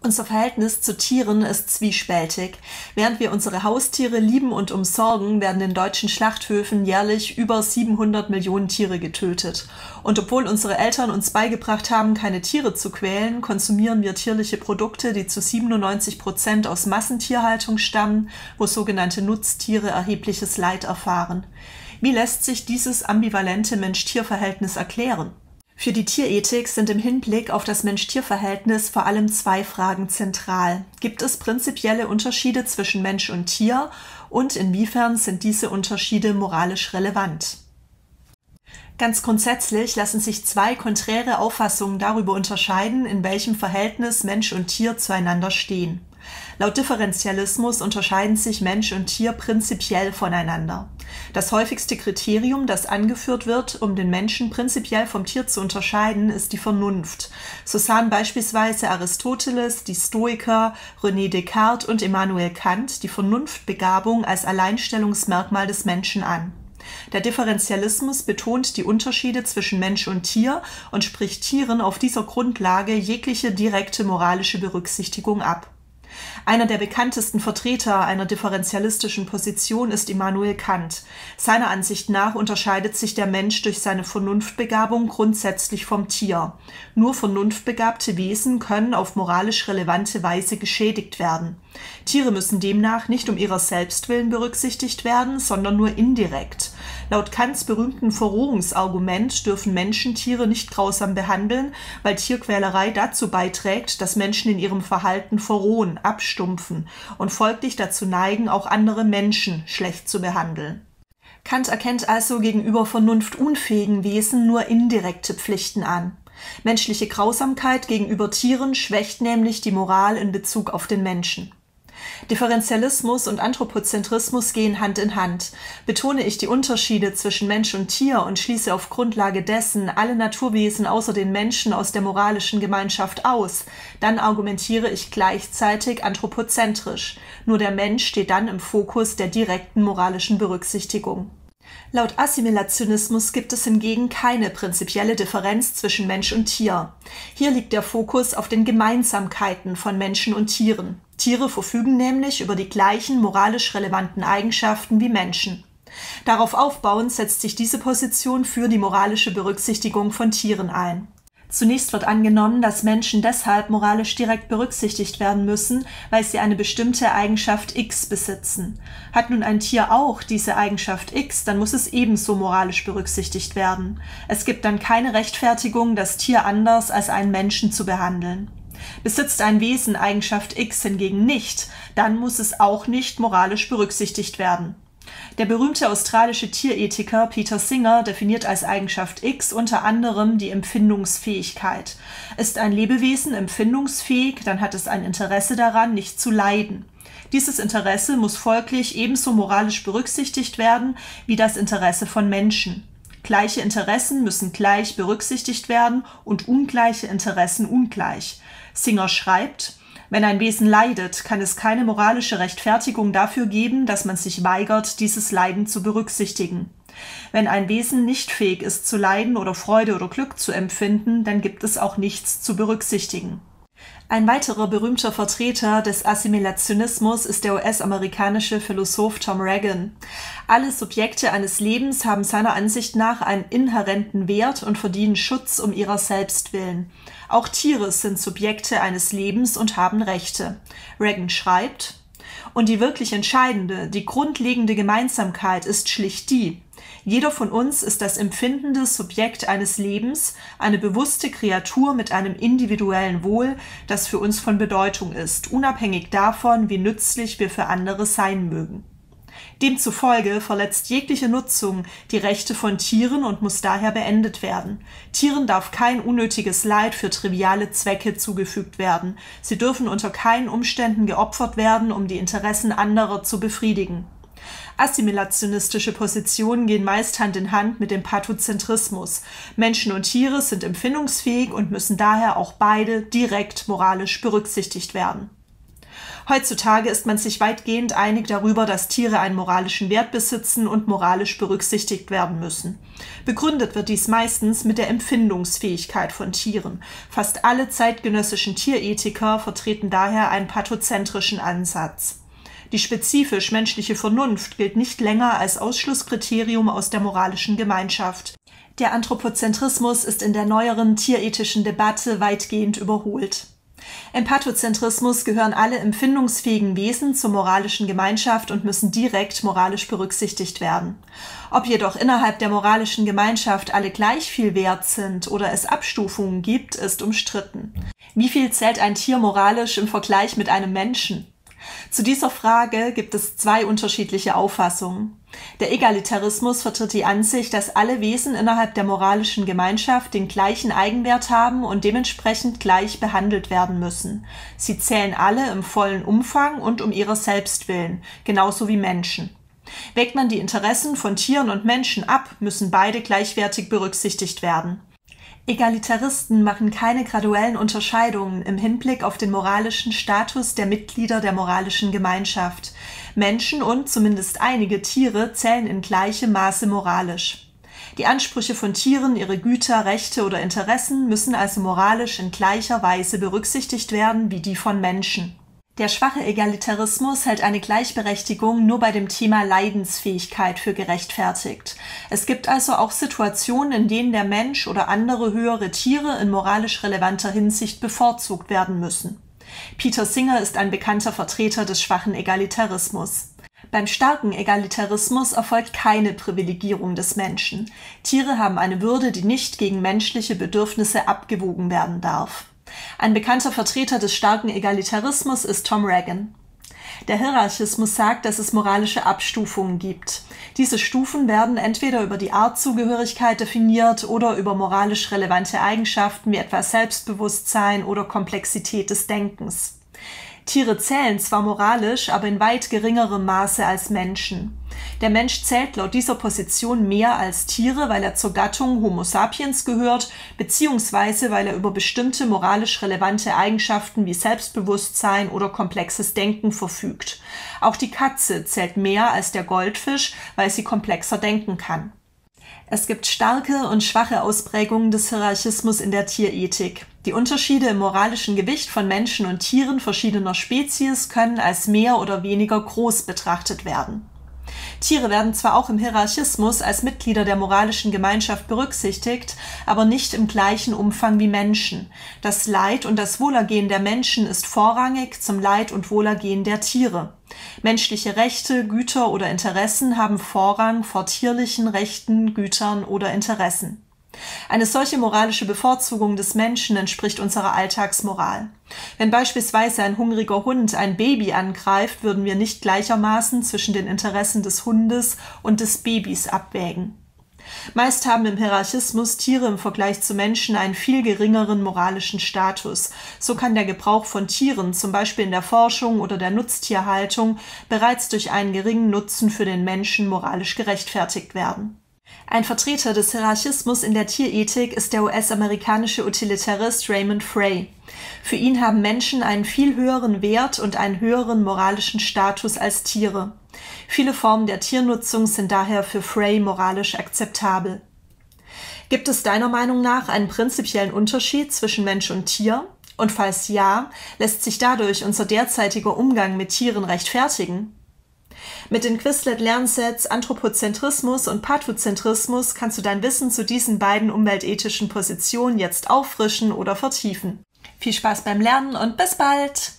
Unser Verhältnis zu Tieren ist zwiespältig. Während wir unsere Haustiere lieben und umsorgen, werden in deutschen Schlachthöfen jährlich über 700 Millionen Tiere getötet. Und obwohl unsere Eltern uns beigebracht haben, keine Tiere zu quälen, konsumieren wir tierliche Produkte, die zu 97% aus Massentierhaltung stammen, wo sogenannte Nutztiere erhebliches Leid erfahren. Wie lässt sich dieses ambivalente Mensch-Tier-Verhältnis erklären? Für die Tierethik sind im Hinblick auf das Mensch-Tier-Verhältnis vor allem zwei Fragen zentral. Gibt es prinzipielle Unterschiede zwischen Mensch und Tier und inwiefern sind diese Unterschiede moralisch relevant? Ganz grundsätzlich lassen sich zwei konträre Auffassungen darüber unterscheiden, in welchem Verhältnis Mensch und Tier zueinander stehen. Laut Differentialismus unterscheiden sich Mensch und Tier prinzipiell voneinander. Das häufigste Kriterium, das angeführt wird, um den Menschen prinzipiell vom Tier zu unterscheiden, ist die Vernunft. So sahen beispielsweise Aristoteles, die Stoiker, René Descartes und Immanuel Kant die Vernunftbegabung als Alleinstellungsmerkmal des Menschen an. Der Differentialismus betont die Unterschiede zwischen Mensch und Tier und spricht Tieren auf dieser Grundlage jegliche direkte moralische Berücksichtigung ab. Einer der bekanntesten Vertreter einer differentialistischen Position ist Immanuel Kant. Seiner Ansicht nach unterscheidet sich der Mensch durch seine Vernunftbegabung grundsätzlich vom Tier. Nur vernunftbegabte Wesen können auf moralisch relevante Weise geschädigt werden. Tiere müssen demnach nicht um ihrer selbst willen berücksichtigt werden, sondern nur indirekt. Laut Kants berühmten Verrohungsargument dürfen Menschen Tiere nicht grausam behandeln, weil Tierquälerei dazu beiträgt, dass Menschen in ihrem Verhalten verrohen, abstumpfen und folglich dazu neigen, auch andere Menschen schlecht zu behandeln. Kant erkennt also gegenüber vernunftunfähigen Wesen nur indirekte Pflichten an. Menschliche Grausamkeit gegenüber Tieren schwächt nämlich die Moral in Bezug auf den Menschen. Differentialismus und Anthropozentrismus gehen Hand in Hand. Betone ich die Unterschiede zwischen Mensch und Tier und schließe auf Grundlage dessen alle Naturwesen außer den Menschen aus der moralischen Gemeinschaft aus, dann argumentiere ich gleichzeitig anthropozentrisch. Nur der Mensch steht dann im Fokus der direkten moralischen Berücksichtigung. Laut Assimilationismus gibt es hingegen keine prinzipielle Differenz zwischen Mensch und Tier. Hier liegt der Fokus auf den Gemeinsamkeiten von Menschen und Tieren. Tiere verfügen nämlich über die gleichen moralisch relevanten Eigenschaften wie Menschen. Darauf aufbauend setzt sich diese Position für die moralische Berücksichtigung von Tieren ein. Zunächst wird angenommen, dass Menschen deshalb moralisch direkt berücksichtigt werden müssen, weil sie eine bestimmte Eigenschaft X besitzen. Hat nun ein Tier auch diese Eigenschaft X, dann muss es ebenso moralisch berücksichtigt werden. Es gibt dann keine Rechtfertigung, das Tier anders als einen Menschen zu behandeln. Besitzt ein Wesen Eigenschaft X hingegen nicht, dann muss es auch nicht moralisch berücksichtigt werden. Der berühmte australische Tierethiker Peter Singer definiert als Eigenschaft X unter anderem die Empfindungsfähigkeit. Ist ein Lebewesen empfindungsfähig, dann hat es ein Interesse daran, nicht zu leiden. Dieses Interesse muss folglich ebenso moralisch berücksichtigt werden wie das Interesse von Menschen. Gleiche Interessen müssen gleich berücksichtigt werden und ungleiche Interessen ungleich. Singer schreibt: Wenn ein Wesen leidet, kann es keine moralische Rechtfertigung dafür geben, dass man sich weigert, dieses Leiden zu berücksichtigen. Wenn ein Wesen nicht fähig ist zu leiden oder Freude oder Glück zu empfinden, dann gibt es auch nichts zu berücksichtigen. Ein weiterer berühmter Vertreter des Assimilationismus ist der US-amerikanische Philosoph Tom Regan. Alle Subjekte eines Lebens haben seiner Ansicht nach einen inhärenten Wert und verdienen Schutz um ihrer selbst willen. Auch Tiere sind Subjekte eines Lebens und haben Rechte. Regan schreibt: Und die wirklich entscheidende, die grundlegende Gemeinsamkeit ist schlicht die: Jeder von uns ist das empfindende Subjekt eines Lebens, eine bewusste Kreatur mit einem individuellen Wohl, das für uns von Bedeutung ist, unabhängig davon, wie nützlich wir für andere sein mögen. Demzufolge verletzt jegliche Nutzung die Rechte von Tieren und muss daher beendet werden. Tieren darf kein unnötiges Leid für triviale Zwecke zugefügt werden. Sie dürfen unter keinen Umständen geopfert werden, um die Interessen anderer zu befriedigen. Assimilationistische Positionen gehen meist Hand in Hand mit dem Pathozentrismus. Menschen und Tiere sind empfindungsfähig und müssen daher auch beide direkt moralisch berücksichtigt werden. Heutzutage ist man sich weitgehend einig darüber, dass Tiere einen moralischen Wert besitzen und moralisch berücksichtigt werden müssen. Begründet wird dies meistens mit der Empfindungsfähigkeit von Tieren. Fast alle zeitgenössischen Tierethiker vertreten daher einen pathozentrischen Ansatz. Die spezifisch menschliche Vernunft gilt nicht länger als Ausschlusskriterium aus der moralischen Gemeinschaft. Der Anthropozentrismus ist in der neueren tierethischen Debatte weitgehend überholt. Im Pathozentrismus gehören alle empfindungsfähigen Wesen zur moralischen Gemeinschaft und müssen direkt moralisch berücksichtigt werden. Ob jedoch innerhalb der moralischen Gemeinschaft alle gleich viel wert sind oder es Abstufungen gibt, ist umstritten. Wie viel zählt ein Tier moralisch im Vergleich mit einem Menschen? Zu dieser Frage gibt es zwei unterschiedliche Auffassungen. Der Egalitarismus vertritt die Ansicht, dass alle Wesen innerhalb der moralischen Gemeinschaft den gleichen Eigenwert haben und dementsprechend gleich behandelt werden müssen. Sie zählen alle im vollen Umfang und um ihrer selbst willen, genauso wie Menschen. Wägt man die Interessen von Tieren und Menschen ab, müssen beide gleichwertig berücksichtigt werden. Egalitaristen machen keine graduellen Unterscheidungen im Hinblick auf den moralischen Status der Mitglieder der moralischen Gemeinschaft. Menschen und zumindest einige Tiere zählen in gleichem Maße moralisch. Die Ansprüche von Tieren, ihre Güter, Rechte oder Interessen müssen also moralisch in gleicher Weise berücksichtigt werden wie die von Menschen. Der schwache Egalitarismus hält eine Gleichberechtigung nur bei dem Thema Leidensfähigkeit für gerechtfertigt. Es gibt also auch Situationen, in denen der Mensch oder andere höhere Tiere in moralisch relevanter Hinsicht bevorzugt werden müssen. Peter Singer ist ein bekannter Vertreter des schwachen Egalitarismus. Beim starken Egalitarismus erfolgt keine Privilegierung des Menschen. Tiere haben eine Würde, die nicht gegen menschliche Bedürfnisse abgewogen werden darf. Ein bekannter Vertreter des starken Egalitarismus ist Tom Regan. Der Hierarchismus sagt, dass es moralische Abstufungen gibt. Diese Stufen werden entweder über die Artzugehörigkeit definiert oder über moralisch relevante Eigenschaften wie etwa Selbstbewusstsein oder Komplexität des Denkens. Tiere zählen zwar moralisch, aber in weit geringerem Maße als Menschen. Der Mensch zählt laut dieser Position mehr als Tiere, weil er zur Gattung Homo sapiens gehört, beziehungsweise weil er über bestimmte moralisch relevante Eigenschaften wie Selbstbewusstsein oder komplexes Denken verfügt. Auch die Katze zählt mehr als der Goldfisch, weil sie komplexer denken kann. Es gibt starke und schwache Ausprägungen des Hierarchismus in der Tierethik. Die Unterschiede im moralischen Gewicht von Menschen und Tieren verschiedener Spezies können als mehr oder weniger groß betrachtet werden. Tiere werden zwar auch im Hierarchismus als Mitglieder der moralischen Gemeinschaft berücksichtigt, aber nicht im gleichen Umfang wie Menschen. Das Leid und das Wohlergehen der Menschen ist vorrangig zum Leid und Wohlergehen der Tiere. Menschliche Rechte, Güter oder Interessen haben Vorrang vor tierlichen Rechten, Gütern oder Interessen. Eine solche moralische Bevorzugung des Menschen entspricht unserer Alltagsmoral. Wenn beispielsweise ein hungriger Hund ein Baby angreift, würden wir nicht gleichermaßen zwischen den Interessen des Hundes und des Babys abwägen. Meist haben im Hierarchismus Tiere im Vergleich zu Menschen einen viel geringeren moralischen Status. So kann der Gebrauch von Tieren, zum Beispiel in der Forschung oder der Nutztierhaltung, bereits durch einen geringen Nutzen für den Menschen moralisch gerechtfertigt werden. Ein Vertreter des Hierarchismus in der Tierethik ist der US-amerikanische Utilitarist Raymond Frey. Für ihn haben Menschen einen viel höheren Wert und einen höheren moralischen Status als Tiere. Viele Formen der Tiernutzung sind daher für Frey moralisch akzeptabel. Gibt es deiner Meinung nach einen prinzipiellen Unterschied zwischen Mensch und Tier? Und falls ja, lässt sich dadurch unser derzeitiger Umgang mit Tieren rechtfertigen? Mit den Quizlet-Lernsets Anthropozentrismus und Pathozentrismus kannst du dein Wissen zu diesen beiden umweltethischen Positionen jetzt auffrischen oder vertiefen. Viel Spaß beim Lernen und bis bald!